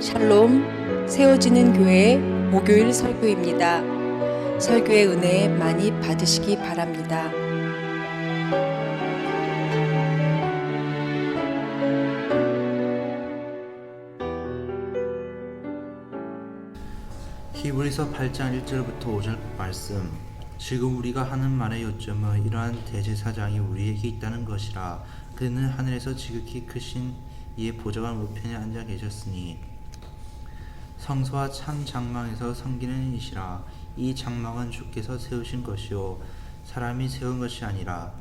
샬롬, 세워지는 교회 목요일 설교입니다. 설교의 은혜 많이 받으시기 바랍니다. 히브리서 8장 1절부터 5절 말씀. 지금 우리가 하는 말의 요점은 이러한 대제사장이 우리에게 있다는 것이라. 그는 하늘에서 지극히 크신 이의 보좌관 우편에 앉아 계셨으니 성소와 참 장막에서 섬기는 이시라. 이 장막은 주께서 세우신 것이요 사람이 세운 것이 아니라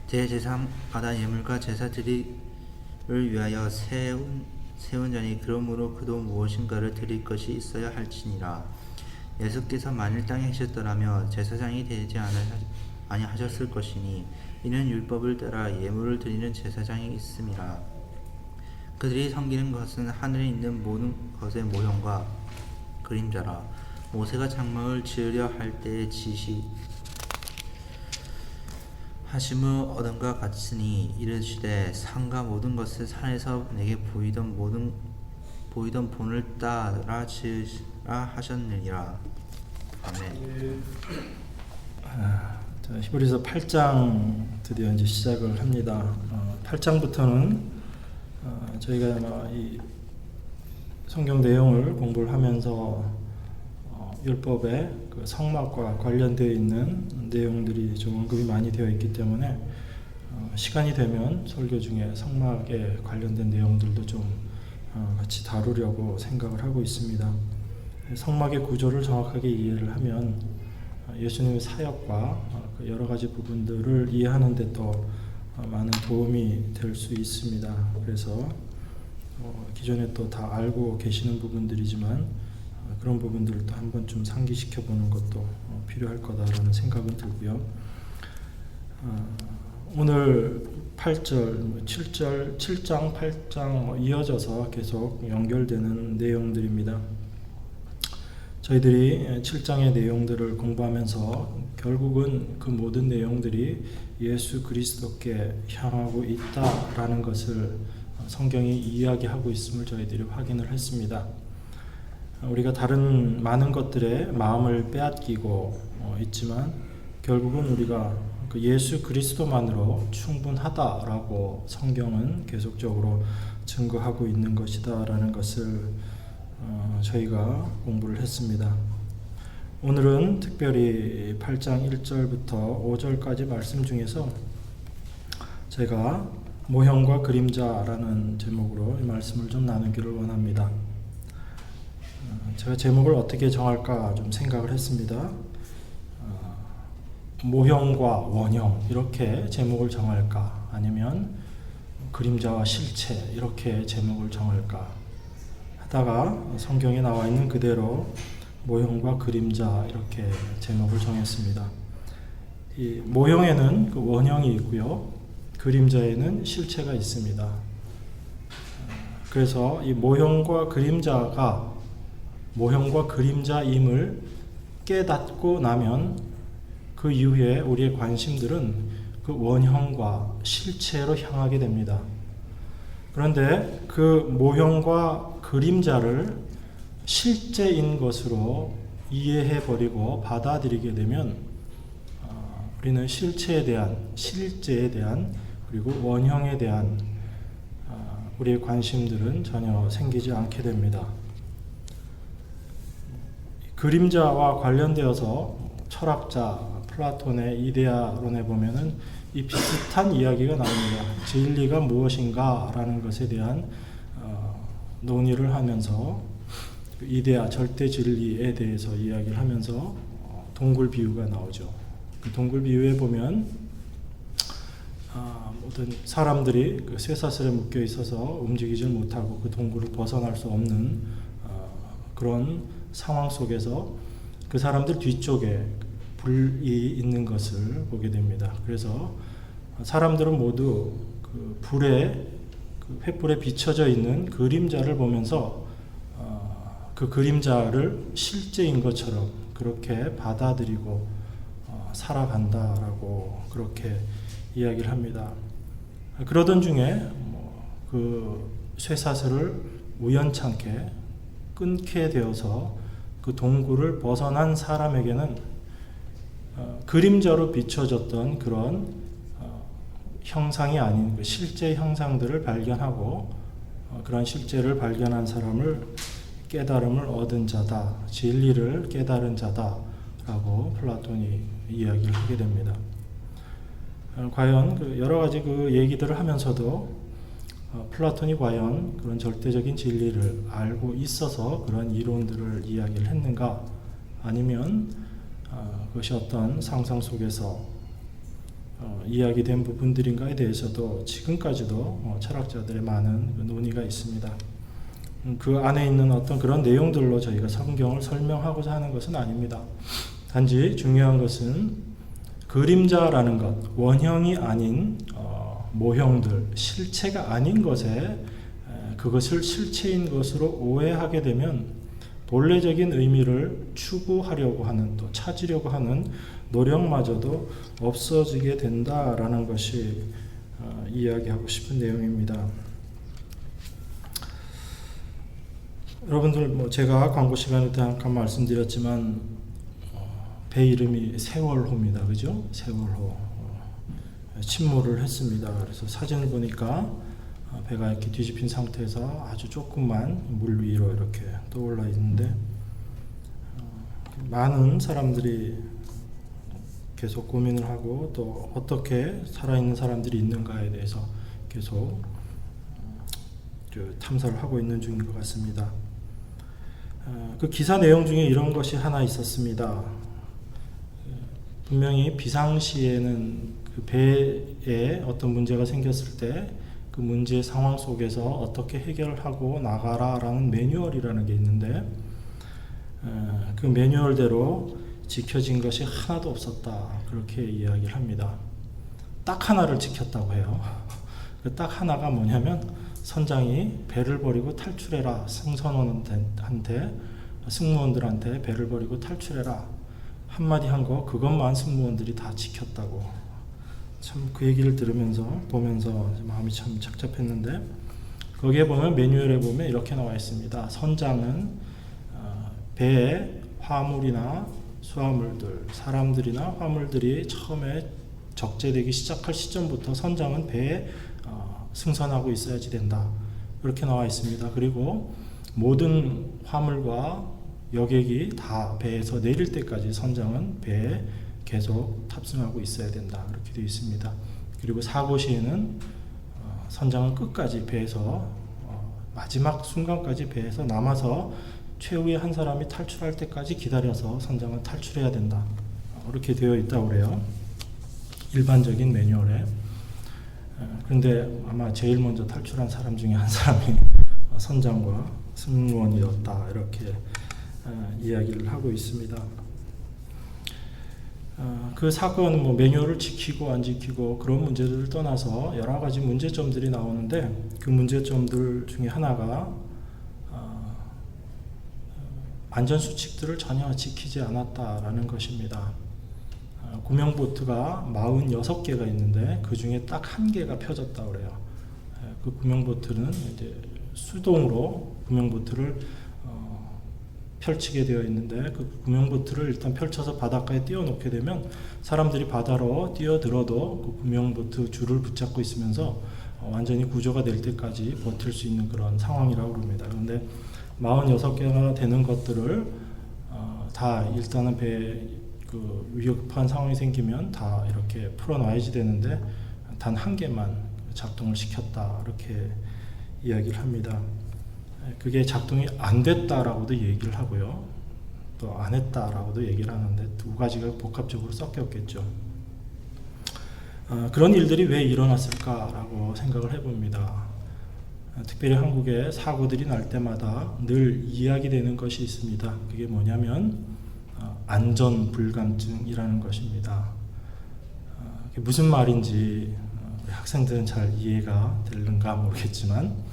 대제사장마다 예물과 제사들을 위하여 세운 자니 그러므로 그도 무엇인가를 드릴 것이 있어야 할지니라. 예수께서 만일 땅에 계셨더라면 제사장이 되지 아니하셨을 것이니 이는 율법을 따라 예물을 드리는 제사장이 있음이라. 그들이 섬기는 것은 하늘에 있는 모든 것의 모형과 그림자라. 모세가 장막을 지으려 할 때의 지시하심을 얻은과 같으니 이르시되 산과 모든 것을 산에서 내게 보이던 본을 따라 지으라 하셨느니라. 아멘. 히브리서 8장 드디어 이제 시작을 합니다. 8장부터는 저희가 이 성경 내용을 공부를 하면서 율법의 그 성막과 관련되어 있는 내용들이 좀 언급이 많이 되어 있기 때문에 시간이 되면 설교 중에 성막에 관련된 내용들도 좀 같이 다루려고 생각을 하고 있습니다. 성막의 구조를 정확하게 이해를 하면 예수님의 사역과 여러 가지 부분들을 이해하는 데 또 많은 도움이 될 수 있습니다. 그래서 기존에 또 다 알고 계시는 부분들이지만 그런 부분들을 또 한번 좀 상기시켜 보는 것도 필요할 거다라는 생각은 들고요. 오늘 8절, 7절, 7장, 8장 이어져서 계속 연결되는 내용들입니다. 저희들이 7장의 내용들을 공부하면서 결국은 그 모든 내용들이 예수 그리스도께 향하고 있다라는 것을 성경이 이야기하고 있음을 저희들이 확인을 했습니다. 우리가 다른 많은 것들에 마음을 빼앗기고 있지만 결국은 우리가 그 예수 그리스도만으로 충분하다라고 성경은 계속적으로 증거하고 있는 것이다라는 것을 저희가 공부를 했습니다. 오늘은 특별히 8장 1절부터 5절까지 말씀 중에서 제가 모형과 그림자라는 제목으로 이 말씀을 좀 나누기를 원합니다. 제가 제목을 어떻게 정할까 좀 생각을 했습니다. 모형과 원형 이렇게 제목을 정할까, 아니면 그림자와 실체 이렇게 제목을 정할까 하다가 성경에 나와 있는 그대로 모형과 그림자 이렇게 제목을 정했습니다. 이 모형에는 그 원형이 있고요, 그림자에는 실체가 있습니다. 그래서 이 모형과 그림자임을 깨닫고 나면 그 이후에 우리의 관심들은 그 원형과 실체로 향하게 됩니다. 그런데 그 모형과 그림자를 실제인 것으로 이해해버리고 받아들이게 되면 우리는 실제에 대한 그리고 원형에 대한 우리의 관심들은 전혀 생기지 않게 됩니다. 그림자와 관련되어서 철학자 플라톤의 이데아론에 보면은 이 비슷한 이야기가 나옵니다. 진리가 무엇인가라는 것에 대한 논의를 하면서 이데아 절대 진리에 대해서 이야기를 하면서 동굴 비유가 나오죠. 그 동굴 비유에 보면 모든 사람들이 그 쇠사슬에 묶여 있어서 움직이질 못하고 그 동굴을 벗어날 수 없는 그런 상황 속에서 그 사람들 뒤쪽에 불이 있는 것을 보게 됩니다. 그래서 사람들은 모두 그 불에, 그 횃불에 비춰져 있는 그림자를 보면서 그 그림자를 실제인 것처럼 그렇게 받아들이고 살아간다라고 그렇게 이야기를 합니다. 그러던 중에 그 쇠사슬을 우연찮게 끊게 되어서 그 동굴을 벗어난 사람에게는 그림자로 비춰졌던 그런 형상이 아닌 그 실제 형상들을 발견하고 그런 실제를 발견한 사람을 깨달음을 얻은 자다, 진리를 깨달은 자다라고 플라톤이 이야기를 하게 됩니다. 과연 그 여러 가지 그 얘기들을 하면서도 플라톤이 과연 그런 절대적인 진리를 알고 있어서 그런 이론들을 이야기를 했는가, 아니면 그것이 어떤 상상 속에서 이야기된 부분들인가에 대해서도 지금까지도 철학자들의 많은 그 논의가 있습니다. 그 안에 있는 어떤 그런 내용들로 저희가 성경을 설명하고자 하는 것은 아닙니다. 단지 중요한 것은 그림자라는 것, 원형이 아닌 모형들, 실체가 아닌 것에 그것을 실체인 것으로 오해하게 되면 본래적인 의미를 추구하려고 하는, 또 찾으려고 하는 노력마저도 없어지게 된다라는 것이 이야기하고 싶은 내용입니다. 여러분들 제가 광고 시간에 잠깐 말씀드렸지만 배 이름이 세월호입니다. 그죠? 세월호. 침몰을 했습니다. 그래서 사진을 보니까 배가 이렇게 뒤집힌 상태에서 아주 조금만 물 위로 이렇게 떠올라 있는데, 많은 사람들이 계속 고민을 하고 또 어떻게 살아있는 사람들이 있는가에 대해서 계속 탐사를 하고 있는 중인 것 같습니다. 그 기사 내용 중에 이런 것이 하나 있었습니다. 분명히 비상시에는 그 배에 어떤 문제가 생겼을 때 그 문제 상황 속에서 어떻게 해결하고 나가라라는 매뉴얼이라는 게 있는데, 그 매뉴얼대로 지켜진 것이 하나도 없었다, 그렇게 이야기를 합니다. 딱 하나를 지켰다고 해요. 그 딱 하나가 뭐냐면 선장이 배를 버리고 탈출해라, 승무원들한테 배를 버리고 탈출해라 한마디 한 거, 그것만 승무원들이 다 지켰다고. 참 그 얘기를 들으면서 보면서 마음이 참 착잡했는데, 거기에 보면 매뉴얼에 보면 이렇게 나와 있습니다. 선장은 배에 화물이나 수화물들, 사람들이나 화물들이 처음에 적재되기 시작할 시점부터 선장은 배에 승선하고 있어야지 된다, 이렇게 나와 있습니다. 그리고 모든 화물과 여객이 다 배에서 내릴 때까지 선장은 배에 계속 탑승하고 있어야 된다, 이렇게 되어 있습니다. 그리고 사고 시에는 선장은 끝까지 배에서 마지막 순간까지 배에서 남아서 최후의 한 사람이 탈출할 때까지 기다려서 선장은 탈출해야 된다, 이렇게 되어 있다고 그래요, 일반적인 매뉴얼에. 그런데 아마 제일 먼저 탈출한 사람 중에 한 사람이 선장과 승무원이었다, 이렇게 이야기를 하고 있습니다. 그 사건은 매뉴얼을 지키고 안 지키고 그런 문제들을 떠나서 여러 가지 문제점들이 나오는데, 그 문제점들 중에 하나가 안전수칙들을 전혀 지키지 않았다라는 것입니다. 구명보트가 46개가 있는데 그 중에 딱 1개가 펴졌다고 그래요. 그 구명보트는 이제 수동으로 구명보트를 펼치게 되어 있는데, 그 구명보트를 일단 펼쳐서 바닷가에 띄워놓게 되면 사람들이 바다로 뛰어들어도 그 구명보트 줄을 붙잡고 있으면서 완전히 구조가 될 때까지 버틸 수 있는 그런 상황이라고 합니다. 그런데 46개가 되는 것들을 다 일단은 배에 그 위급한 상황이 생기면 다 이렇게 풀어놔야지 되는데 단 1개만 작동을 시켰다, 이렇게 이야기를 합니다. 그게 작동이 안 됐다라고도 얘기를 하고요, 또 안 했다라고도 얘기를 하는데 두 가지가 복합적으로 섞였겠죠. 그런 일들이 왜 일어났을까라고 생각을 해봅니다. 특별히 한국의 사고들이 날 때마다 늘 이야기되는 것이 있습니다. 그게 뭐냐면 안전불감증이라는 것입니다. 그게 무슨 말인지 우리 학생들은 잘 이해가 되는가 모르겠지만,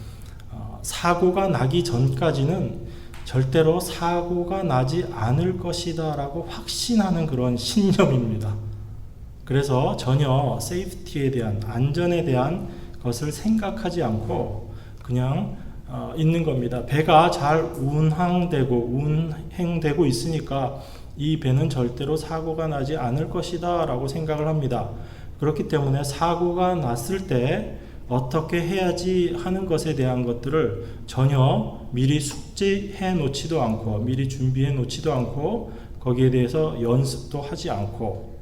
사고가 나기 전까지는 절대로 사고가 나지 않을 것이다 라고 확신하는 그런 신념입니다. 그래서 전혀 세이프티에 대한, 안전에 대한 것을 생각하지 않고 그냥 있는 겁니다. 배가 잘 운행되고 있으니까 이 배는 절대로 사고가 나지 않을 것이다 라고 생각을 합니다. 그렇기 때문에 사고가 났을 때 어떻게 해야지 하는 것에 대한 것들을 전혀 미리 숙지해 놓지도 않고 미리 준비해 놓지도 않고 거기에 대해서 연습도 하지 않고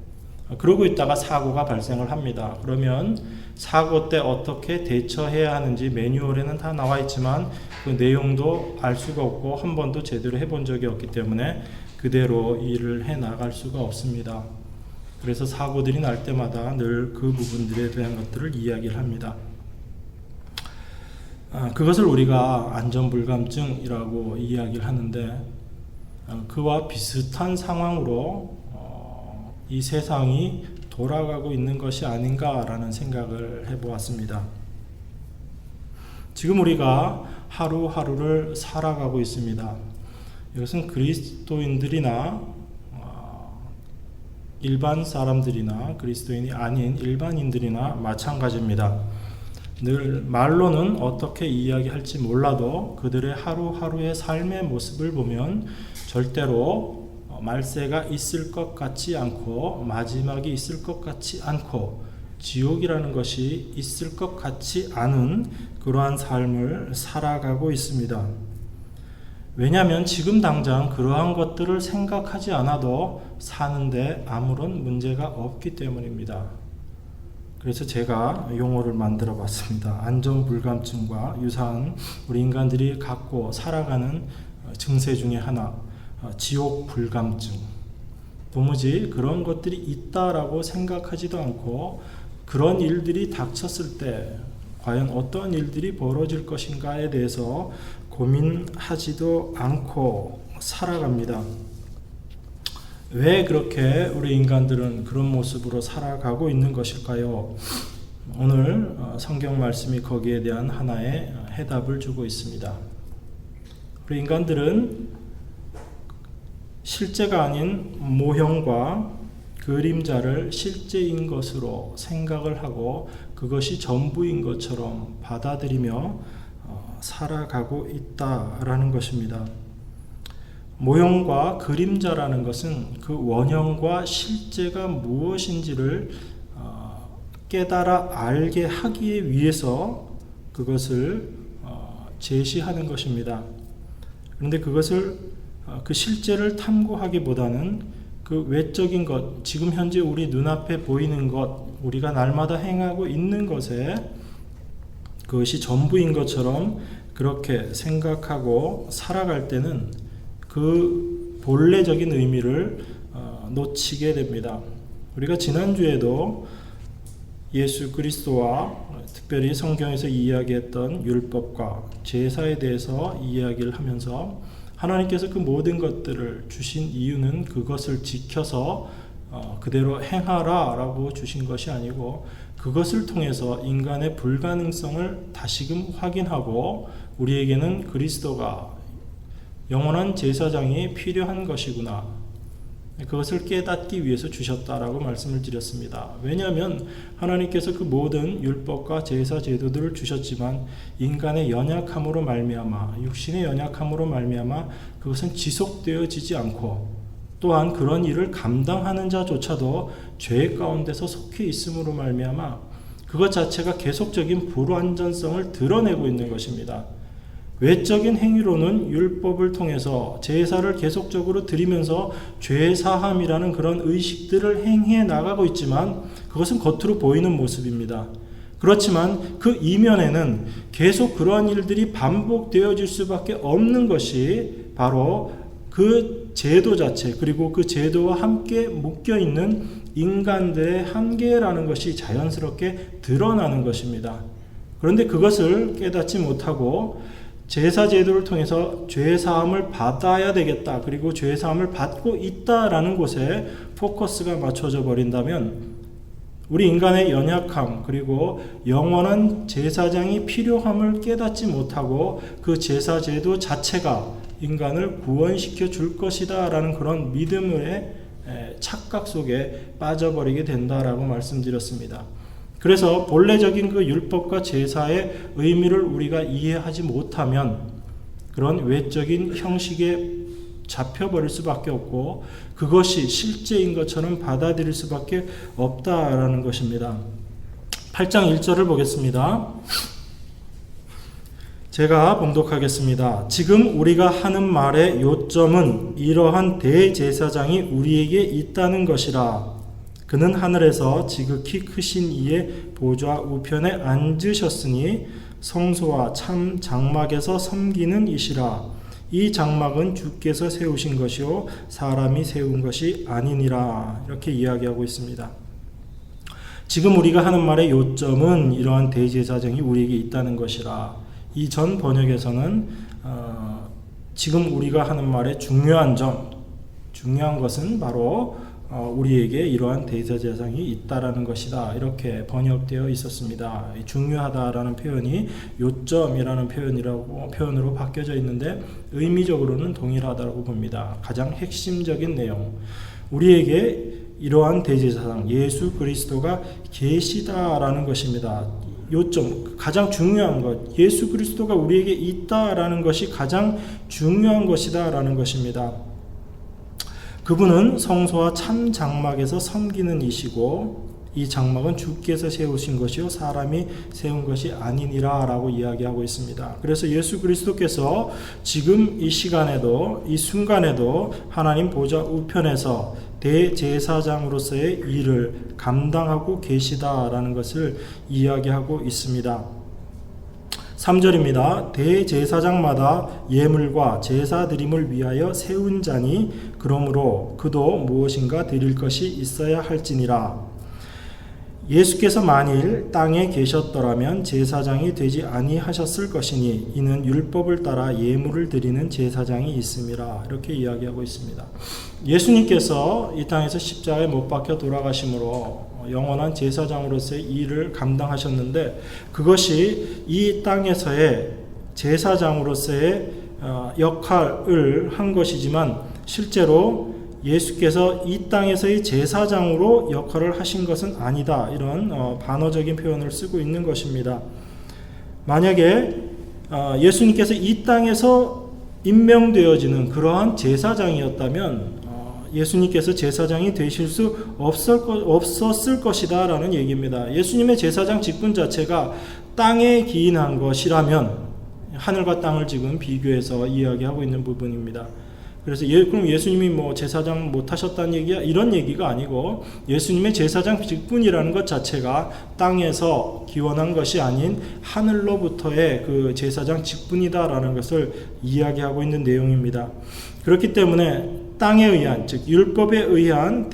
그러고 있다가 사고가 발생을 합니다. 그러면 사고 때 어떻게 대처해야 하는지 매뉴얼에는 다 나와 있지만 그 내용도 알 수가 없고 한 번도 제대로 해본 적이 없기 때문에 그대로 일을 해 나갈 수가 없습니다. 그래서 사고들이 날 때마다 늘 그 부분들에 대한 것들을 이야기를 합니다. 그것을 우리가 안전불감증이라고 이야기를 하는데 그와 비슷한 상황으로 이 세상이 돌아가고 있는 것이 아닌가라는 생각을 해보았습니다. 지금 우리가 하루하루를 살아가고 있습니다. 이것은 그리스도인들이나 일반 사람들이나 그리스도인이 아닌 일반인들이나 마찬가지입니다. 늘 말로는 어떻게 이야기할지 몰라도 그들의 하루하루의 삶의 모습을 보면 절대로 말세가 있을 것 같지 않고 마지막이 있을 것 같지 않고 지옥이라는 것이 있을 것 같지 않은 그러한 삶을 살아가고 있습니다. 왜냐하면 지금 당장 그러한 것들을 생각하지 않아도 사는데 아무런 문제가 없기 때문입니다. 그래서 제가 용어를 만들어 봤습니다. 안전불감증과 유사한 우리 인간들이 갖고 살아가는 증세 중에 하나, 지옥불감증. 도무지 그런 것들이 있다라고 생각하지도 않고 그런 일들이 닥쳤을 때 과연 어떤 일들이 벌어질 것인가에 대해서 고민하지도 않고 살아갑니다. 왜 그렇게 우리 인간들은 그런 모습으로 살아가고 있는 것일까요? 오늘 성경 말씀이 거기에 대한 하나의 해답을 주고 있습니다. 우리 인간들은 실제가 아닌 모형과 그림자를 실제인 것으로 생각을 하고 그것이 전부인 것처럼 받아들이며 살아가고 있다라는 것입니다. 모형과 그림자라는 것은 그 원형과 실제가 무엇인지를 깨달아 알게 하기 위해서 그것을 제시하는 것입니다. 그런데 그것을 그 실제를 탐구하기보다는 그 외적인 것, 지금 현재 우리 눈앞에 보이는 것, 우리가 날마다 행하고 있는 것에 그것이 전부인 것처럼 그렇게 생각하고 살아갈 때는 그 본래적인 의미를 놓치게 됩니다. 우리가 지난주에도 예수 그리스도와 특별히 성경에서 이야기했던 율법과 제사에 대해서 이야기를 하면서 하나님께서 그 모든 것들을 주신 이유는 그것을 지켜서 그대로 행하라 라고 주신 것이 아니고 그것을 통해서 인간의 불가능성을 다시금 확인하고 우리에게는 그리스도가 영원한 제사장이 필요한 것이구나, 그것을 깨닫기 위해서 주셨다라고 말씀을 드렸습니다. 왜냐하면 하나님께서 그 모든 율법과 제사 제도들을 주셨지만 인간의 연약함으로 말미암아, 육신의 연약함으로 말미암아 그것은 지속되어지지 않고 또한 그런 일을 감당하는 자조차도 죄 가운데서 속해 있음으로 말미암아 그것 자체가 계속적인 불완전성을 드러내고 있는 것입니다. 외적인 행위로는 율법을 통해서 제사를 계속적으로 드리면서 죄사함이라는 그런 의식들을 행해 나가고 있지만 그것은 겉으로 보이는 모습입니다. 그렇지만 그 이면에는 계속 그러한 일들이 반복되어질 수밖에 없는 것이 바로 그 제도 자체, 그리고 그 제도와 함께 묶여있는 인간들의 한계라는 것이 자연스럽게 드러나는 것입니다. 그런데 그것을 깨닫지 못하고 제사 제도를 통해서 죄사함을 받아야 되겠다, 그리고 죄사함을 받고 있다라는 곳에 포커스가 맞춰져 버린다면 우리 인간의 연약함, 그리고 영원한 제사장이 필요함을 깨닫지 못하고 그 제사 제도 자체가 인간을 구원시켜 줄 것이다 라는 그런 믿음의 착각 속에 빠져버리게 된다라고 말씀드렸습니다. 그래서 본래적인 그 율법과 제사의 의미를 우리가 이해하지 못하면 그런 외적인 형식에 잡혀버릴 수밖에 없고 그것이 실제인 것처럼 받아들일 수밖에 없다라는 것입니다. 8장 1절을 보겠습니다. 제가 봉독하겠습니다. 지금 우리가 하는 말의 요점은 이러한 대제사장이 우리에게 있다는 것이라. 그는 하늘에서 지극히 크신 이의 보좌 우편에 앉으셨으니 성소와 참 장막에서 섬기는 이시라. 이 장막은 주께서 세우신 것이요 사람이 세운 것이 아니니라. 이렇게 이야기하고 있습니다. 지금 우리가 하는 말의 요점은 이러한 대제사장이 우리에게 있다는 것이라. 이 전 번역에서는 지금 우리가 하는 말의 중요한 것은 바로 우리에게 이러한 대제사장이 있다라는 것이다. 이렇게 번역되어 있었습니다. 중요하다라는 표현이 요점이라는 표현으로 바뀌어져 있는데 의미적으로는 동일하다고 봅니다. 가장 핵심적인 내용, 우리에게 이러한 대제사장 예수 그리스도가 계시다라는 것입니다. 요점, 가장 중요한 것, 예수 그리스도가 우리에게 있다라는 것이 가장 중요한 것이다라는 것입니다. 그분은 성소와 참 장막에서 섬기는 이시고 이 장막은 주께서 세우신 것이요 사람이 세운 것이 아니니라 라고 이야기하고 있습니다. 그래서 예수 그리스도께서 지금 이 시간에도 이 순간에도 하나님 보좌 우편에서 대제사장으로서의 일을 감당하고 계시다라는 것을 이야기하고 있습니다. 3절입니다. 대제사장마다 예물과 제사 드림을 위하여 세운 자니 그러므로 그도 무엇인가 드릴 것이 있어야 할지니라. 예수께서 만일 땅에 계셨더라면 제사장이 되지 아니하셨을 것이니 이는 율법을 따라 예물을 드리는 제사장이 있음이라. 이렇게 이야기하고 있습니다. 예수님께서 이 땅에서 십자가에 못 박혀 돌아가심으로 영원한 제사장으로서의 일을 감당하셨는데 그것이 이 땅에서의 제사장으로서의 역할을 한 것이지만 실제로 예수께서 이 땅에서의 제사장으로 역할을 하신 것은 아니다. 이런 반어적인 표현을 쓰고 있는 것입니다. 만약에 예수님께서 이 땅에서 임명되어지는 그러한 제사장이었다면 예수님께서 제사장이 되실 수 없었을 것이다 라는 얘기입니다. 예수님의 제사장 직분 자체가 땅에 기인한 것이라면 하늘과 땅을 지금 비교해서 이야기하고 있는 부분입니다. 그래서 그럼 예수님이 뭐 제사장 못 하셨다는 얘기야? 이런 얘기가 아니고 예수님의 제사장 직분이라는 것 자체가 땅에서 기원한 것이 아닌 하늘로부터의 그 제사장 직분이다라는 것을 이야기하고 있는 내용입니다. 그렇기 때문에 땅에 의한, 즉 율법에 의한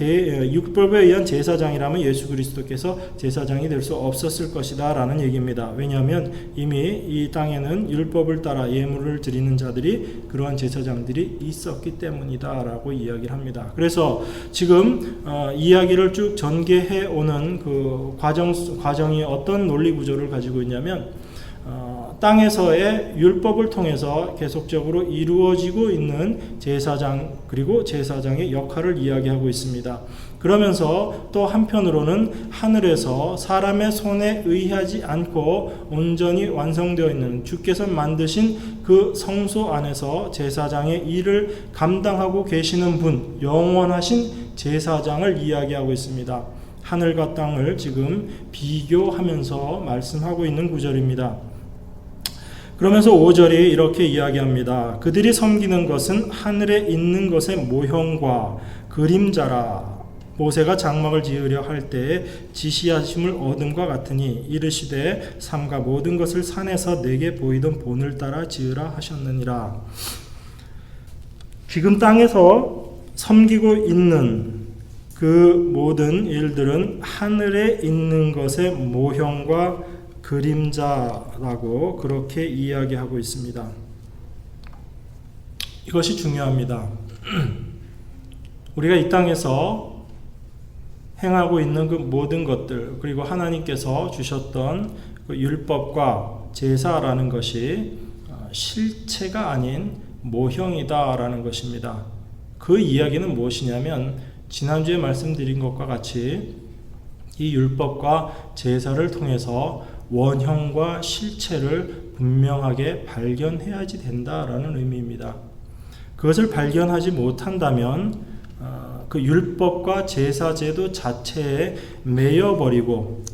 제사장이라면 예수 그리스도께서 제사장이 될 수 없었을 것이다 라는 얘기입니다. 왜냐하면 이미 이 땅에는 율법을 따라 예물을 드리는 자들이 그러한 제사장들이 있었기 때문이다 라고 이야기를 합니다. 그래서 지금 이야기를 쭉 전개해 오는 그 과정이 어떤 논리 구조를 가지고 있냐면 땅에서의 율법을 통해서 계속적으로 이루어지고 있는 제사장 그리고 제사장의 역할을 이야기하고 있습니다. 그러면서 또 한편으로는 하늘에서 사람의 손에 의하지 않고 온전히 완성되어 있는 주께서 만드신 그 성소 안에서 제사장의 일을 감당하고 계시는 분, 영원하신 제사장을 이야기하고 있습니다. 하늘과 땅을 지금 비교하면서 말씀하고 있는 구절입니다. 그러면서 5절이 이렇게 이야기합니다. 그들이 섬기는 것은 하늘에 있는 것의 모형과 그림자라. 모세가 장막을 지으려 할 때에 지시하심을 얻음과 같으니 이르시되 삼가 모든 것을 산에서 내게 보이던 본을 따라 지으라 하셨느니라. 지금 땅에서 섬기고 있는 그 모든 일들은 하늘에 있는 것의 모형과 그림자라고 그렇게 이야기하고 있습니다. 이것이 중요합니다. 우리가 이 땅에서 행하고 있는 그 모든 것들 그리고 하나님께서 주셨던 그 율법과 제사라는 것이 실체가 아닌 모형이다라는 것입니다. 그 이야기는 무엇이냐면 지난주에 말씀드린 것과 같이 이 율법과 제사를 통해서 원형과 실체를 분명하게 발견해야지 된다라는 의미입니다. 그것을 발견하지 못한다면 그 율법과 제사 제도 자체에 매여버리고,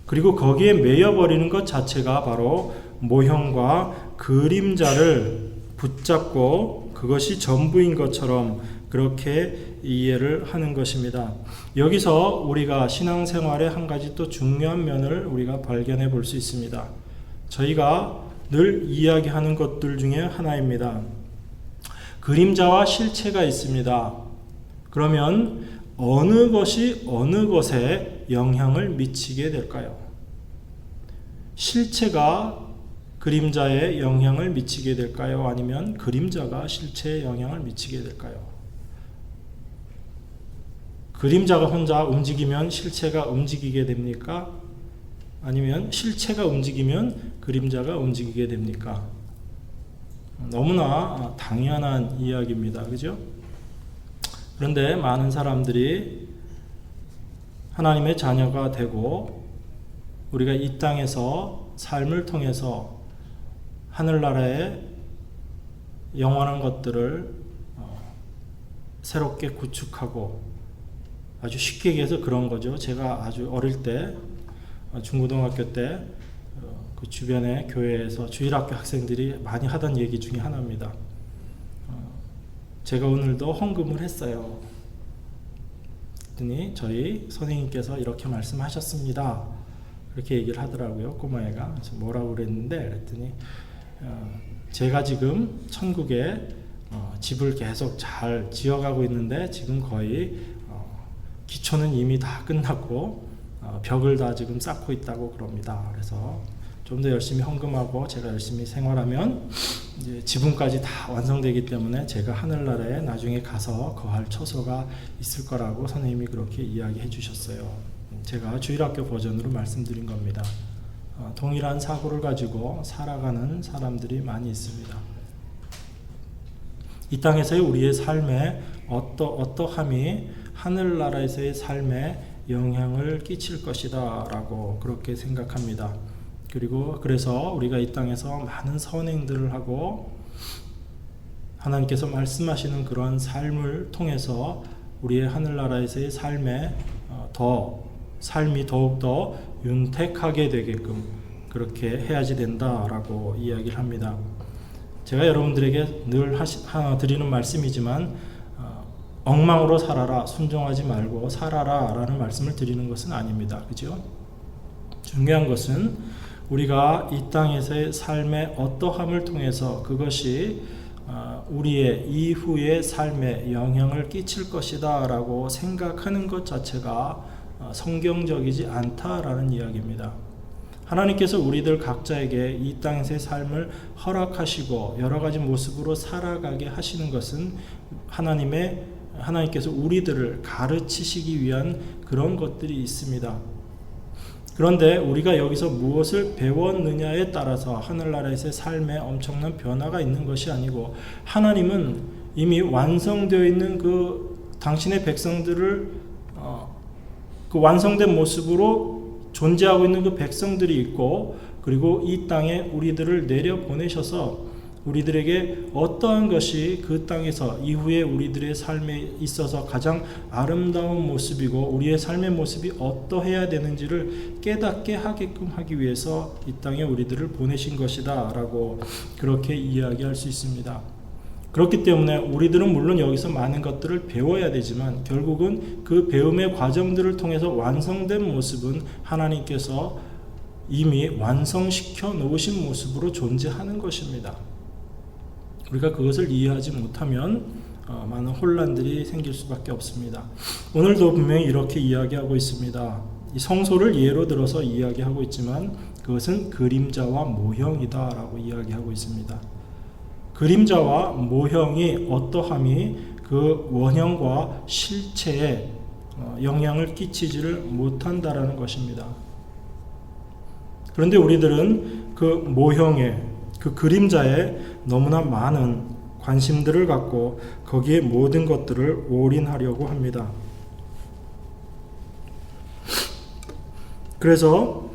그리고 거기에 매여버리는 것 자체가 바로 모형과 그림자를 붙잡고 그것이 전부인 것처럼 그렇게 이해를 하는 것입니다. 여기서 우리가 신앙생활의 한 가지 또 중요한 면을 우리가 발견해 볼 수 있습니다. 저희가 늘 이야기하는 것들 중에 하나입니다. 그림자와 실체가 있습니다. 그러면 어느 것이 어느 것에 영향을 미치게 될까요? 실체가 그림자에 영향을 미치게 될까요? 아니면 그림자가 실체에 영향을 미치게 될까요? 그림자가 혼자 움직이면 실체가 움직이게 됩니까? 아니면 실체가 움직이면 그림자가 움직이게 됩니까? 너무나 당연한 이야기입니다. 그죠? 그런데 많은 사람들이 하나님의 자녀가 되고 우리가 이 땅에서 삶을 통해서 하늘나라의 영원한 것들을 새롭게 구축하고, 아주 쉽게 얘기해서 그런 거죠. 제가 아주 어릴 때 중고등학교 때 그 주변의 교회에서 주일학교 학생들이 많이 하던 얘기 중에 하나입니다. 제가 오늘도 헌금을 했어요. 그랬더니 저희 선생님께서 이렇게 말씀하셨습니다. 그렇게 얘기를 하더라고요. 꼬마애가. 뭐라고 그랬는데, 그랬더니 제가 지금 천국에 집을 계속 잘 지어가고 있는데 지금 거의 기초는 이미 다 끝났고 벽을 다 지금 쌓고 있다고 그럽니다. 그래서 좀 더 열심히 헌금하고 제가 열심히 생활하면 이제 지붕까지 다 완성되기 때문에 제가 하늘나라에 나중에 가서 거할 처소가 있을 거라고 선생님이 그렇게 이야기해 주셨어요. 제가 주일학교 버전으로 말씀드린 겁니다. 동일한 사고를 가지고 살아가는 사람들이 많이 있습니다. 이 땅에서의 우리의 삶에 어떠함이 하늘나라에서의 삶에 영향을 끼칠 것이다 라고 그렇게 생각합니다. 그리고 그래서 우리가 이 땅에서 많은 선행들을 하고 하나님께서 말씀하시는 그런 삶을 통해서 우리의 하늘나라에서의 삶이 더욱더 윤택하게 되게끔 그렇게 해야지 된다라고 이야기를 합니다. 제가 여러분들에게 늘 드리는 말씀이지만 엉망으로 살아라, 순종하지 말고 살아라 라는 말씀을 드리는 것은 아닙니다. 그죠? 중요한 것은 우리가 이 땅에서의 삶의 어떠함을 통해서 그것이 우리의 이후의 삶에 영향을 끼칠 것이다 라고 생각하는 것 자체가 성경적이지 않다라는 이야기입니다. 하나님께서 우리들 각자에게 이 땅에서의 삶을 허락하시고 여러 가지 모습으로 살아가게 하시는 것은 하나님께서 우리들을 가르치시기 위한 그런 것들이 있습니다. 그런데 우리가 여기서 무엇을 배웠느냐에 따라서 하늘나라에서의 삶에 엄청난 변화가 있는 것이 아니고, 하나님은 이미 완성되어 있는 그 당신의 백성들을 그 완성된 모습으로 존재하고 있는 그 백성들이 있고, 그리고 이 땅에 우리들을 내려보내셔서 우리들에게 어떠한 것이 그 땅에서 이후에 우리들의 삶에 있어서 가장 아름다운 모습이고 우리의 삶의 모습이 어떠해야 되는지를 깨닫게 하게끔 하기 위해서 이 땅에 우리들을 보내신 것이다 라고 그렇게 이야기할 수 있습니다. 그렇기 때문에 우리들은 물론 여기서 많은 것들을 배워야 되지만 결국은 그 배움의 과정들을 통해서 완성된 모습은 하나님께서 이미 완성시켜 놓으신 모습으로 존재하는 것입니다. 우리가 그것을 이해하지 못하면 많은 혼란들이 생길 수밖에 없습니다. 오늘도 분명히 이렇게 이야기하고 있습니다. 이 성소를 예로 들어서 이야기하고 있지만 그것은 그림자와 모형이다 라고 이야기하고 있습니다. 그림자와 모형이 어떠함이 그 원형과 실체에 영향을 끼치지를 못한다라는 것입니다. 그런데 우리들은 그 모형에, 그 그림자에 너무나 많은 관심들을 갖고 거기에 모든 것들을 올인하려고 합니다. 그래서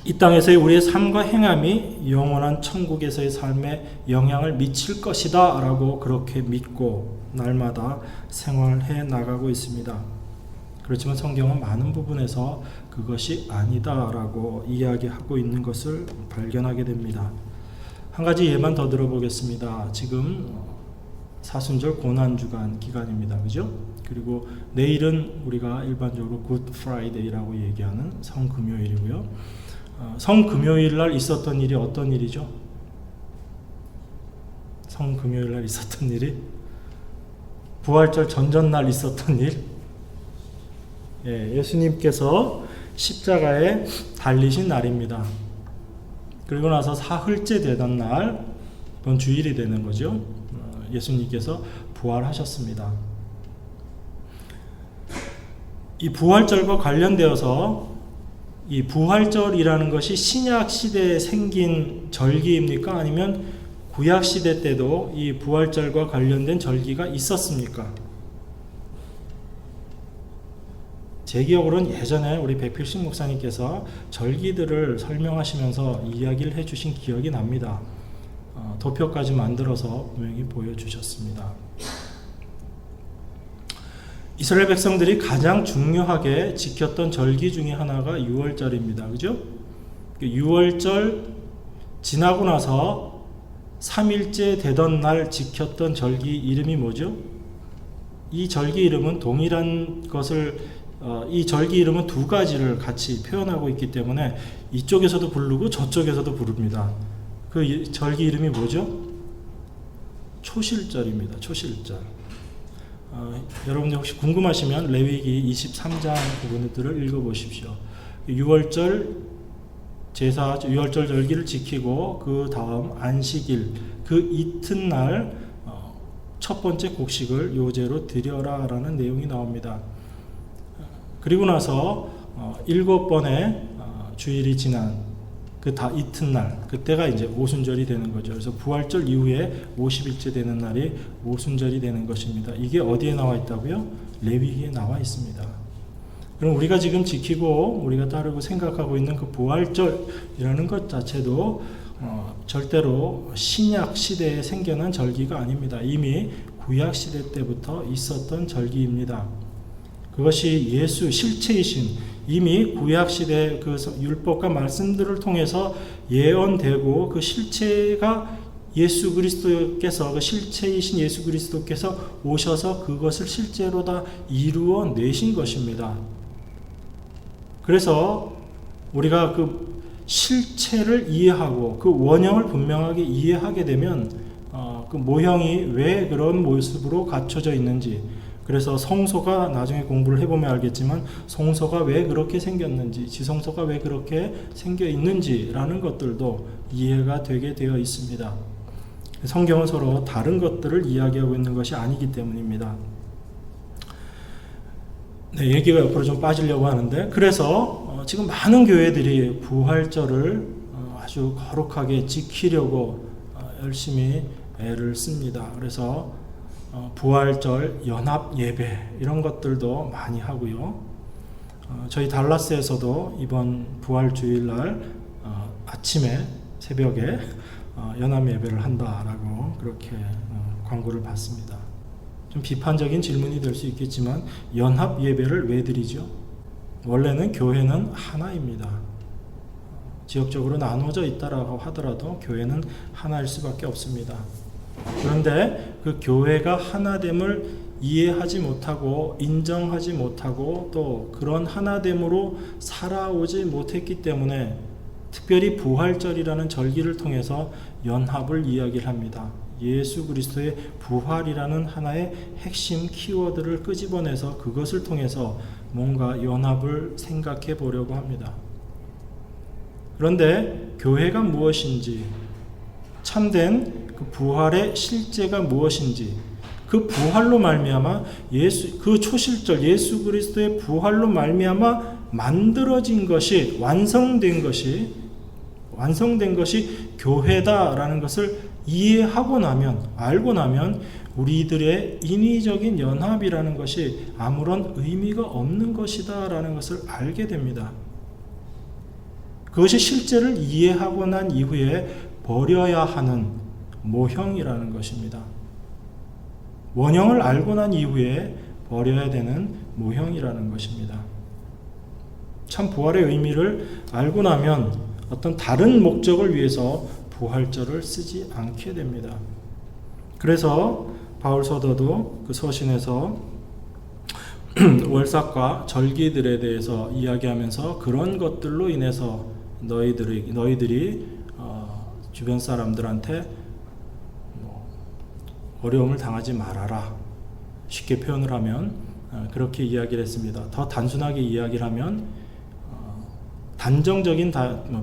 이 땅에서의 우리의 삶과 행함이 영원한 천국에서의 삶에 영향을 미칠 것이다 라고 그렇게 믿고 날마다 생활해 나가고 있습니다. 그렇지만 성경은 많은 부분에서 그것이 아니다 라고 이야기하고 있는 것을 발견하게 됩니다. 한 가지 예만 더 들어보겠습니다. 지금 사순절 고난주간 기간입니다. 그죠? 그리고 내일은 우리가 일반적으로 굿 프라이데이라고 얘기하는 성금요일이고요. 성금요일 날 있었던 일이 어떤 일이죠? 성금요일 날 있었던 일이 부활절 전전날 있었던 일. 예수님께서 십자가에 달리신 날입니다. 그리고 나서 사흘째 되던 날, 그건 주일이 되는 거죠. 예수님께서 부활하셨습니다. 이 부활절과 관련되어서 이 부활절이라는 것이 신약 시대에 생긴 절기입니까? 아니면 구약 시대 때도 이 부활절과 관련된 절기가 있었습니까? 제 기억으로는 예전에 우리 백필식 목사님께서 절기들을 설명하시면서 이야기를 해주신 기억이 납니다. 도표까지 만들어서 분명히 보여주셨습니다. 이스라엘 백성들이 가장 중요하게 지켰던 절기 중에 하나가 유월절입니다. 그죠? 6월절 지나고 나서 3일째 되던 날 지켰던 절기 이름이 뭐죠? 이 절기 이름은 동일한 것을 이 절기 이름은 두 가지를 같이 표현하고 있기 때문에 이쪽에서도 부르고 저쪽에서도 부릅니다. 그 절기 이름이 뭐죠? 초실절입니다. 초실절. 여러분들 혹시 궁금하시면 레위기 23장 부분들을 읽어보십시오. 6월절 제사, 6월절 절기를 지키고 그 다음 안식일 그 이튿날 첫 번째 곡식을 요제로 드려라 라는 내용이 나옵니다. 그리고 나서 7번의 주일이 지난 그 다 이튿날, 그때가 이제 오순절이 되는 거죠. 그래서 부활절 이후에 50일째 되는 날이 오순절이 되는 것입니다. 이게 어디에 나와 있다고요? 레위기에 나와 있습니다. 그럼 우리가 지금 지키고 우리가 따르고 생각하고 있는 그 부활절이라는 것 자체도 절대로 신약 시대에 생겨난 절기가 아닙니다. 이미 구약 시대 때부터 있었던 절기입니다. 그것이 예수 실체이신 이미 구약시대 그 율법과 말씀들을 통해서 예언되고 그 실체가 예수 그리스도께서 그 실체이신 예수 그리스도께서 오셔서 그것을 실제로 다 이루어 내신 것입니다. 그래서 우리가 그 실체를 이해하고 그 원형을 분명하게 이해하게 되면 그 모형이 왜 그런 모습으로 갖춰져 있는지, 그래서 성소가 나중에 공부를 해보면 알겠지만 성소가 왜 그렇게 생겼는지, 지성소가 왜 그렇게 생겨 있는지라는 것들도 이해가 되게 되어 있습니다. 성경은 서로 다른 것들을 이야기하고 있는 것이 아니기 때문입니다. 네, 얘기가 옆으로 좀 빠지려고 하는데, 그래서 지금 많은 교회들이 부활절을 아주 거룩하게 지키려고 열심히 애를 씁니다. 그래서 부활절 연합 예배 이런 것들도 많이 하고요. 저희 달라스에서도 이번 부활 주일날 아침에 새벽에 연합 예배를 한다라고 그렇게 광고를 받습니다. 좀 비판적인 질문이 될 수 있겠지만 연합 예배를 왜 드리죠? 원래는 교회는 하나입니다. 지역적으로 나누어져 있다라고 하더라도 교회는 하나일 수밖에 없습니다. 그런데 그 교회가 하나됨을 이해하지 못하고 인정하지 못하고 또 그런 하나됨으로 살아오지 못했기 때문에 특별히 부활절이라는 절기를 통해서 연합을 이야기를 합니다. 예수 그리스도의 부활이라는 하나의 핵심 키워드를 끄집어내서 그것을 통해서 뭔가 연합을 생각해 보려고 합니다. 그런데 교회가 무엇인지, 참된 그 부활의 실제가 무엇인지, 그 부활로 말미암아 그 초실절 예수 그리스도의 부활로 말미암아 만들어진 것이 완성된 것이 교회다라는 것을 이해하고 나면, 알고 나면 우리들의 인위적인 연합이라는 것이 아무런 의미가 없는 것이다라는 것을 알게 됩니다. 그것이 실제를 이해하고 난 이후에 버려야 하는 모형이라는 것입니다. 원형을 알고 난 이후에 버려야 되는 모형이라는 것입니다. 참 부활의 의미를 알고 나면 어떤 다른 목적을 위해서 부활절을 쓰지 않게 됩니다. 그래서 바울 사도도 그 서신에서 월삭과 절기들에 대해서 이야기하면서 그런 것들로 인해서 너희들이 주변 사람들한테 어려움을 당하지 말아라. 쉽게 표현을 하면 그렇게 이야기를 했습니다. 더 단순하게 이야기를 하면 단정적인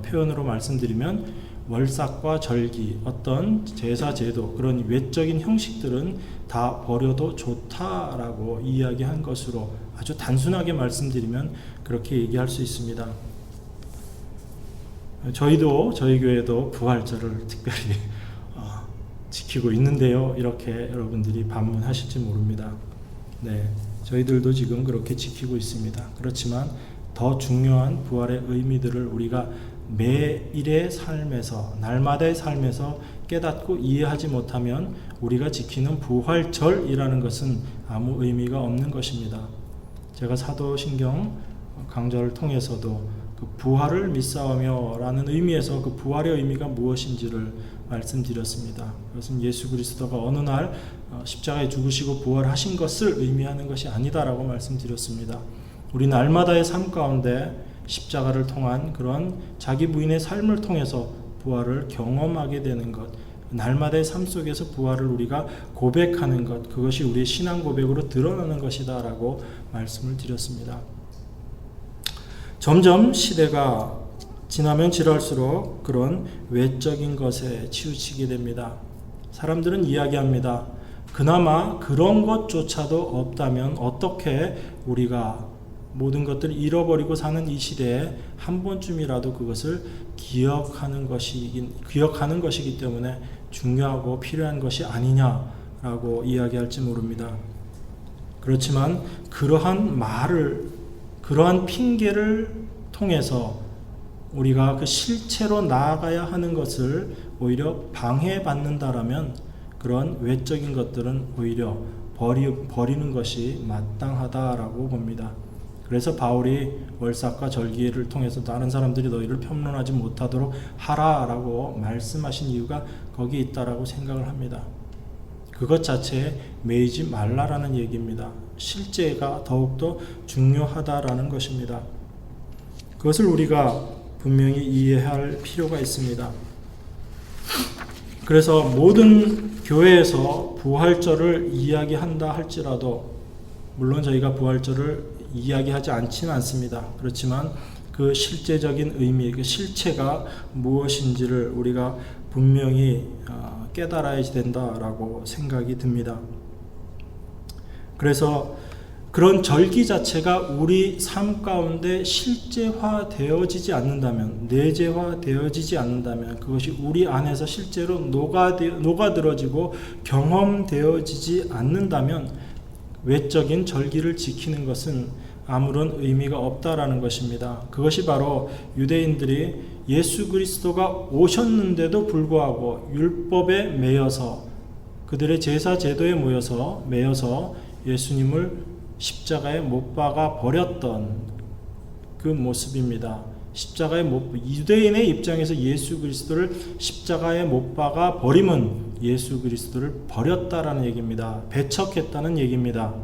표현으로 말씀드리면 월삭과 절기, 어떤 제사 제도, 그런 외적인 형식들은 다 버려도 좋다라고 이야기한 것으로 아주 단순하게 말씀드리면 그렇게 얘기할 수 있습니다. 저희 교회도 부활절을 특별히 지키고 있는데요. 이렇게 여러분들이 반문하실지 모릅니다. 네, 저희들도 지금 그렇게 지키고 있습니다. 그렇지만 더 중요한 부활의 의미들을 우리가 매일의 삶에서, 날마다의 삶에서 깨닫고 이해하지 못하면 우리가 지키는 부활절이라는 것은 아무 의미가 없는 것입니다. 제가 사도신경 강좌를 통해서도 그 부활을 믿사오며 라는 의미에서 그 부활의 의미가 무엇인지를 말씀드렸습니다. 그것은 예수 그리스도가 어느 날 십자가에 죽으시고 부활하신 것을 의미하는 것이 아니다라고 말씀드렸습니다. 우리 날마다의 삶 가운데 십자가를 통한 그런 자기 부인의 삶을 통해서 부활을 경험하게 되는 것, 날마다의 삶 속에서 부활을 우리가 고백하는 것, 그것이 우리의 신앙 고백으로 드러나는 것이다 라고 말씀을 드렸습니다. 점점 시대가 지나면 지날수록 그런 외적인 것에 치우치게 됩니다. 사람들은 이야기합니다. 그나마 그런 것조차도 없다면 어떻게 우리가 모든 것들을 잃어버리고 사는 이 시대에 한 번쯤이라도 그것을 기억하는 것이기 때문에 중요하고 필요한 것이 아니냐라고 이야기할지 모릅니다. 그렇지만 그러한 핑계를 통해서 우리가 그 실체로 나아가야 하는 것을 오히려 방해받는다라면 그런 외적인 것들은 오히려 버리는 것이 마땅하다라고 봅니다. 그래서 바울이 월삭과 절기를 통해서 다른 사람들이 너희를 평론하지 못하도록 하라라고 말씀하신 이유가 거기에 있다라고 생각을 합니다. 그것 자체에 매이지 말라라는 얘기입니다. 실제가 더욱더 중요하다라는 것입니다. 그것을 우리가 분명히 이해할 필요가 있습니다. 그래서 모든 교회에서 부활절을 이야기한다 할지라도 물론 저희가 부활절을 이야기하지 않지는 않습니다. 그렇지만 그 실제적인 의미, 그 실체가 무엇인지를 우리가 분명히 깨달아야 된다라고 생각이 듭니다. 그래서 그런 절기 자체가 우리 삶 가운데 실제화되어지지 않는다면, 내재화되어지지 않는다면, 그것이 우리 안에서 실제로 녹아들어지고 경험되어지지 않는다면 외적인 절기를 지키는 것은 아무런 의미가 없다라는 것입니다. 그것이 바로 유대인들이 예수 그리스도가 오셨는데도 불구하고 율법에 매여서 그들의 제사 제도에 매여서 예수님을 십자가에 못 박아 버렸던 그 모습입니다. 유대인의 입장에서 예수 그리스도를 십자가에 못 박아 버림은 예수 그리스도를 버렸다라는 얘기입니다. 배척했다는 얘기입니다.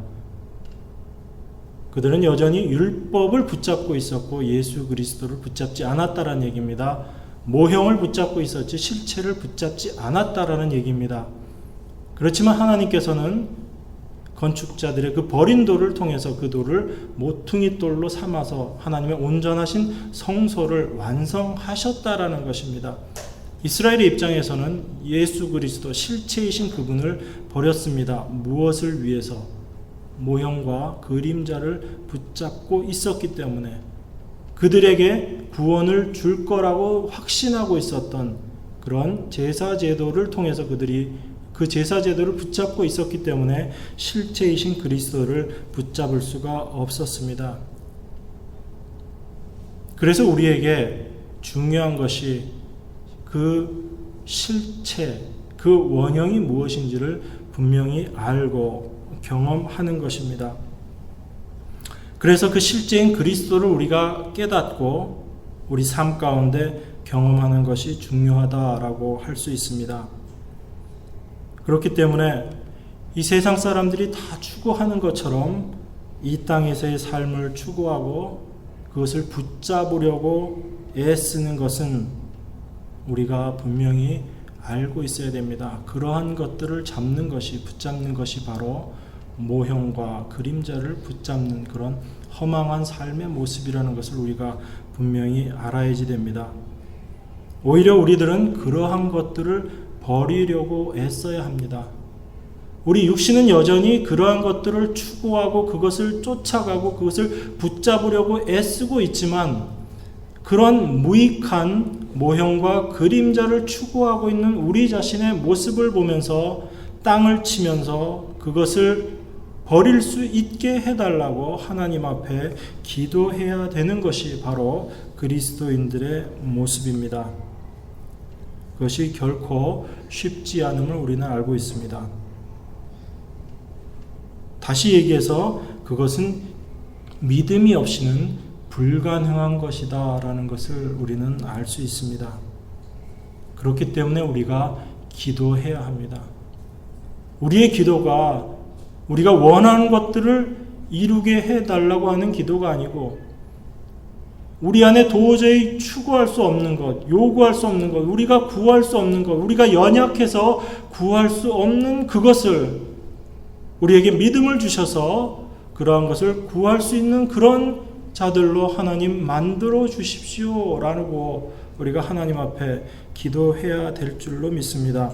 그들은 여전히 율법을 붙잡고 있었고 예수 그리스도를 붙잡지 않았다라는 얘기입니다. 모형을 붙잡고 있었지 실체를 붙잡지 않았다라는 얘기입니다. 그렇지만 하나님께서는 건축자들의 그 버린 돌을 통해서 그 돌을 모퉁이 돌로 삼아서 하나님의 온전하신 성소를 완성하셨다라는 것입니다. 이스라엘의 입장에서는 예수 그리스도 실체이신 그분을 버렸습니다. 무엇을 위해서? 모형과 그림자를 붙잡고 있었기 때문에 그들에게 구원을 줄 거라고 확신하고 있었던 그런 제사 제도를 통해서 그들이 그 제사 제도를 붙잡고 있었기 때문에 실체이신 그리스도를 붙잡을 수가 없었습니다. 그래서 우리에게 중요한 것이 그 실체, 그 원형이 무엇인지를 분명히 알고 경험하는 것입니다. 그래서 그 실제인 그리스도를 우리가 깨닫고 우리 삶 가운데 경험하는 것이 중요하다라고 할 수 있습니다. 그렇기 때문에 이 세상 사람들이 다 추구하는 것처럼 이 땅에서의 삶을 추구하고 그것을 붙잡으려고 애쓰는 것은 우리가 분명히 알고 있어야 됩니다. 그러한 것들을 잡는 것이, 붙잡는 것이 바로 모형과 그림자를 붙잡는 그런 허망한 삶의 모습이라는 것을 우리가 분명히 알아야지 됩니다. 오히려 우리들은 그러한 것들을 버리려고 애써야 합니다. 우리 육신은 여전히 그러한 것들을 추구하고 그것을 쫓아가고 그것을 붙잡으려고 애쓰고 있지만 그런 무익한 모형과 그림자를 추구하고 있는 우리 자신의 모습을 보면서 땅을 치면서 그것을 버릴 수 있게 해달라고 하나님 앞에 기도해야 되는 것이 바로 그리스도인들의 모습입니다. 그것이 결코 쉽지 않음을 우리는 알고 있습니다. 다시 얘기해서 그것은 믿음이 없이는 불가능한 것이다 라는 것을 우리는 알 수 있습니다. 그렇기 때문에 우리가 기도해야 합니다. 우리의 기도가 우리가 원하는 것들을 이루게 해달라고 하는 기도가 아니고 우리 안에 도저히 추구할 수 없는 것, 요구할 수 없는 것, 우리가 구할 수 없는 것, 우리가 연약해서 구할 수 없는 그것을 우리에게 믿음을 주셔서 그러한 것을 구할 수 있는 그런 자들로 하나님 만들어 주십시오 라고 우리가 하나님 앞에 기도해야 될 줄로 믿습니다.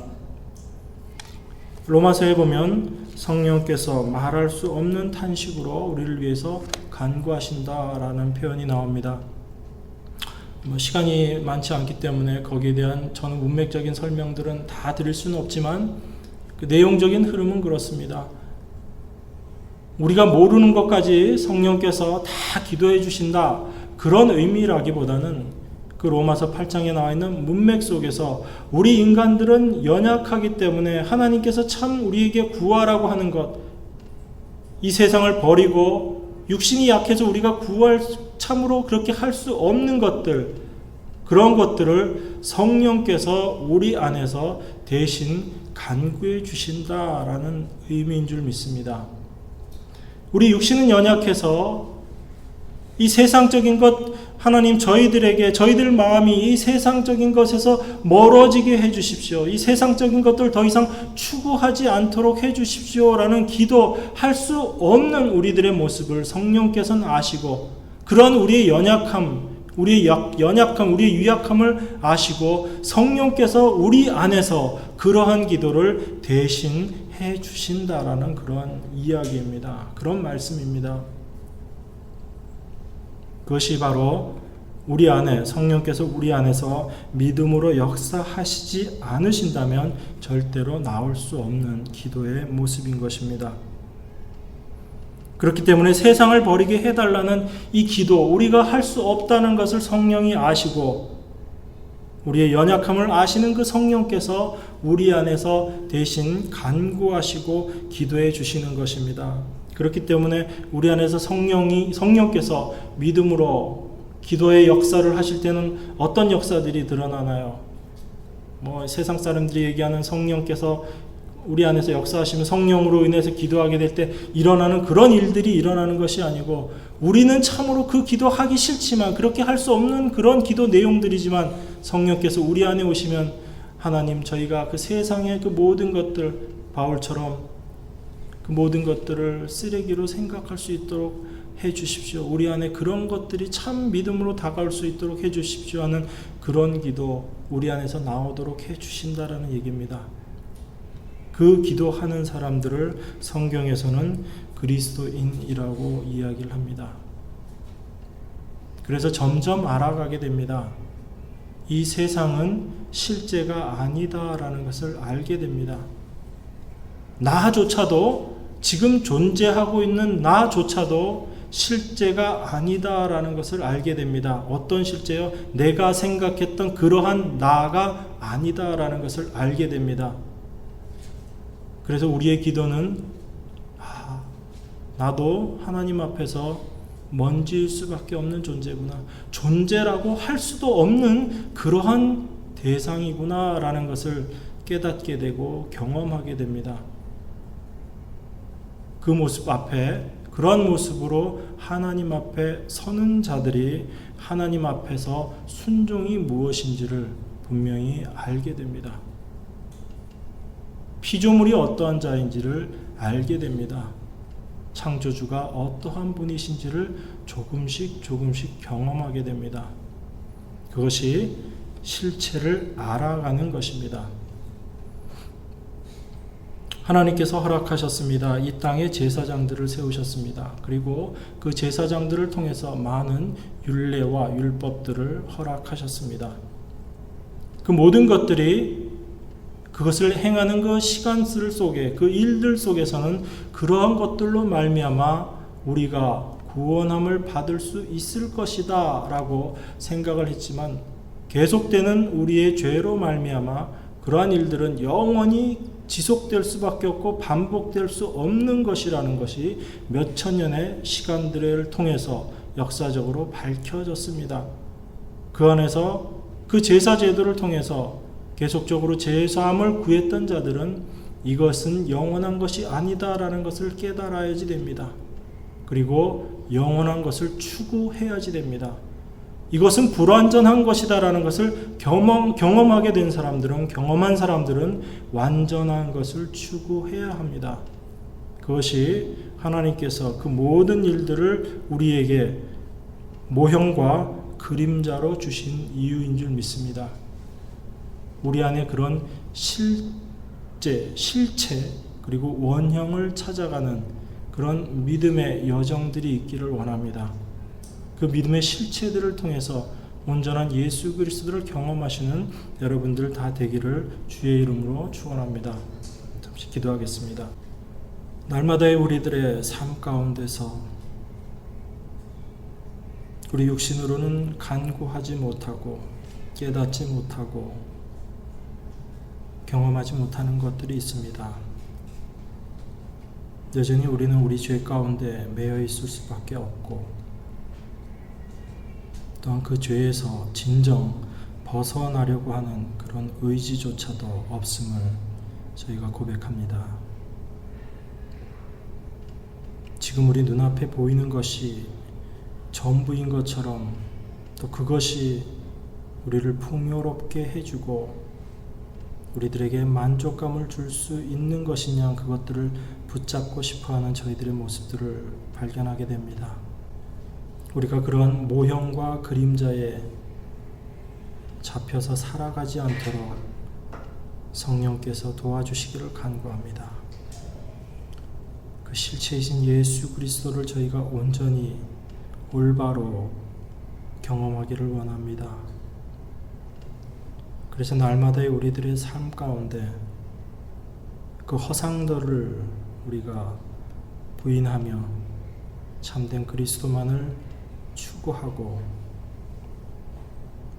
로마서에 보면 성령께서 말할 수 없는 탄식으로 우리를 위해서 간구하신다라는 표현이 나옵니다. 시간이 많지 않기 때문에 거기에 대한 저는 문맥적인 설명들은 다 드릴 수는 없지만 그 내용적인 흐름은 그렇습니다. 우리가 모르는 것까지 성령께서 다 기도해 주신다 그런 의미라기보다는 그 로마서 8장에 나와 있는 문맥 속에서 우리 인간들은 연약하기 때문에 하나님께서 참 우리에게 구하라고 하는 것, 이 세상을 버리고 육신이 약해서 우리가 구할 참으로 그렇게 할 수 없는 것들, 그런 것들을 성령께서 우리 안에서 대신 간구해 주신다라는 의미인 줄 믿습니다. 우리 육신은 연약해서 이 세상적인 것 하나님 저희들에게 저희들 마음이 이 세상적인 것에서 멀어지게 해주십시오. 이 세상적인 것들 더 이상 추구하지 않도록 해주십시오 라는 기도할 수 없는 우리들의 모습을 성령께서는 아시고 그런 우리의 연약함, 우리의 유약함을 아시고 성령께서 우리 안에서 그러한 기도를 대신 해주신다라는 그런 이야기입니다. 그런 말씀입니다. 그것이 바로 우리 안에 성령께서 우리 안에서 믿음으로 역사하시지 않으신다면 절대로 나올 수 없는 기도의 모습인 것입니다. 그렇기 때문에 세상을 버리게 해달라는 이 기도, 우리가 할 수 없다는 것을 성령이 아시고 우리의 연약함을 아시는 그 성령께서 우리 안에서 대신 간구하시고 기도해 주시는 것입니다. 그렇기 때문에 우리 안에서 성령께서 믿음으로 기도의 역사를 하실 때는 어떤 역사들이 드러나나요? 세상 사람들이 얘기하는 성령께서 우리 안에서 역사하시면 성령으로 인해서 기도하게 될 때 일어나는 그런 일들이 일어나는 것이 아니고 우리는 참으로 그 기도하기 싫지만 그렇게 할 수 없는 그런 기도 내용들이지만 성령께서 우리 안에 오시면 하나님 저희가 그 세상의 그 모든 것들 바울처럼 그 모든 것들을 쓰레기로 생각할 수 있도록 해 주십시오. 우리 안에 그런 것들이 참 믿음으로 다가올 수 있도록 해 주십시오 하는 그런 기도 우리 안에서 나오도록 해 주신다라는 얘기입니다. 그 기도하는 사람들을 성경에서는 그리스도인이라고 이야기를 합니다. 그래서 점점 알아가게 됩니다. 이 세상은 실제가 아니다라는 것을 알게 됩니다. 나조차도 지금 존재하고 있는 나조차도 실제가 아니다라는 것을 알게 됩니다. 어떤 실제요? 내가 생각했던 그러한 나가 아니다라는 것을 알게 됩니다. 그래서 우리의 기도는 나도 하나님 앞에서 먼지일 수밖에 없는 존재구나, 존재라고 할 수도 없는 그러한 대상이구나 라는 것을 깨닫게 되고 경험하게 됩니다. 그 모습 앞에, 그런 모습으로 하나님 앞에 서는 자들이 하나님 앞에서 순종이 무엇인지를 분명히 알게 됩니다. 피조물이 어떠한 자인지를 알게 됩니다. 창조주가 어떠한 분이신지를 조금씩 경험하게 됩니다. 그것이 실체를 알아가는 것입니다. 하나님께서 허락하셨습니다. 이 땅에 제사장들을 세우셨습니다. 그리고 그 제사장들을 통해서 많은 율례와 율법들을 허락하셨습니다. 그 모든 것들이, 그것을 행하는 그 시간들 속에, 그 일들 속에서는 그러한 것들로 말미암아 우리가 구원함을 받을 수 있을 것이다 라고 생각을 했지만, 계속되는 우리의 죄로 말미암아 그러한 일들은 영원히 지속될 수밖에 없고 반복될 수 없는 것이라는 것이 몇천 년의 시간들을 통해서 역사적으로 밝혀졌습니다. 그 안에서 그 제사 제도를 통해서 계속적으로 제사함을 구했던 자들은 이것은 영원한 것이 아니다라는 것을 깨달아야지 됩니다. 그리고 영원한 것을 추구해야지 됩니다. 이것은 불완전한 것이다라는 것을 경험하게 된 사람들은, 경험한 사람들은 완전한 것을 추구해야 합니다. 그것이 하나님께서 그 모든 일들을 우리에게 모형과 그림자로 주신 이유인 줄 믿습니다. 우리 안에 그런 실체, 그리고 원형을 찾아가는 그런 믿음의 여정들이 있기를 원합니다. 그 믿음의 실체들을 통해서 온전한 예수 그리스도를 경험하시는 여러분들 다 되기를 주의 이름으로 축원합니다. 잠시 기도하겠습니다. 날마다의 우리들의 삶 가운데서 우리 육신으로는 간구하지 못하고 깨닫지 못하고 경험하지 못하는 것들이 있습니다. 여전히 우리는 우리 죄 가운데 매여 있을 수밖에 없고, 또한 그 죄에서 진정 벗어나려고 하는 그런 의지조차도 없음을 저희가 고백합니다. 지금 우리 눈앞에 보이는 것이 전부인 것처럼, 또 그것이 우리를 풍요롭게 해주고 우리들에게 만족감을 줄 수 있는 것이냐, 그것들을 붙잡고 싶어하는 저희들의 모습들을 발견하게 됩니다. 우리가 그런 모형과 그림자에 잡혀서 살아가지 않도록 성령께서 도와주시기를 간구합니다. 그 실체이신 예수 그리스도를 저희가 온전히 올바로 경험하기를 원합니다. 그래서 날마다의 우리들의 삶 가운데 그 허상들을 우리가 부인하며 참된 그리스도만을 추구하고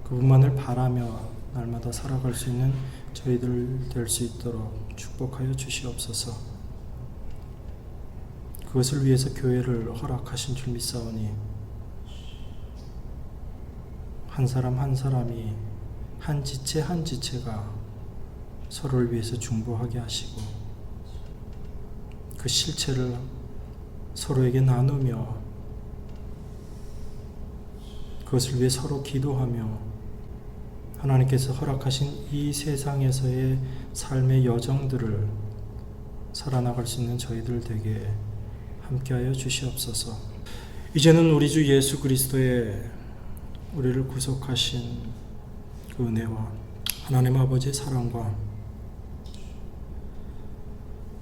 그분만을 바라며 날마다 살아갈 수 있는 저희들 될 수 있도록 축복하여 주시옵소서. 그것을 위해서 교회를 허락하신 줄 믿사오니 한 사람 한 사람이 한 지체 한 지체가 서로를 위해서 중보하게 하시고 그 실체를 서로에게 나누며 그것을 위해 서로 기도하며 하나님께서 허락하신 이 세상에서의 삶의 여정들을 살아나갈 수 있는 저희들 되게 함께하여 주시옵소서. 이제는 우리 주 예수 그리스도의 우리를 구속하신 그 은혜와 하나님 아버지의 사랑과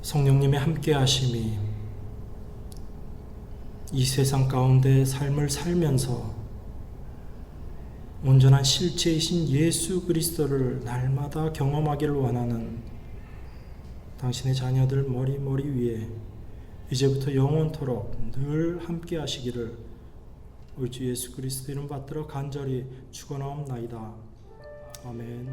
성령님의 함께하심이 이 세상 가운데 삶을 살면서 온전한 실체이신 예수 그리스도를 날마다 경험하기를 원하는 당신의 자녀들 머리 위에 이제부터 영원토록 늘 함께 하시기를 우리 주 예수 그리스도 이름 받들어 간절히 축원하옵나이다. 아멘.